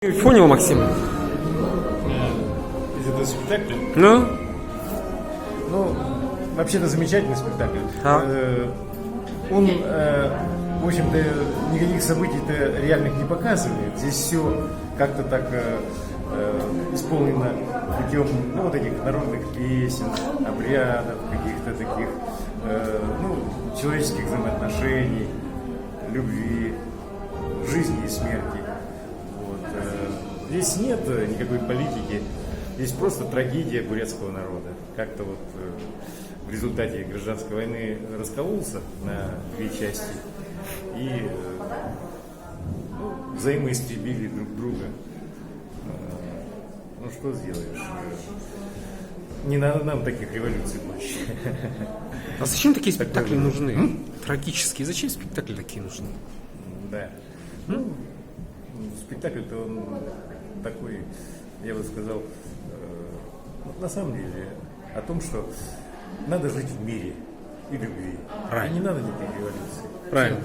Понял, Максим? Из этого спектакля? Ну? Ну, вообще-то замечательный спектакль. А? Он, в общем-то, никаких событий-то реальных не показывает. Здесь все как-то так исполнено путем, ну, вот этих народных песен, обрядов, каких-то таких, человеческих взаимоотношений, любви, жизни и смерти. Здесь нет никакой политики, здесь просто трагедия бурятского народа. Как-то вот в результате гражданской войны раскололся на две части и взаимоистребили друг друга. Ну что сделаешь? Не надо нам таких революций больше. А зачем такие спектакли нужны? Трагические. Зачем спектакли такие нужны? Да. Спектакль-то он такой, я бы сказал, на самом деле о том, что надо жить в мире и любви. Правильно. И не надо никаких революций. Правильно.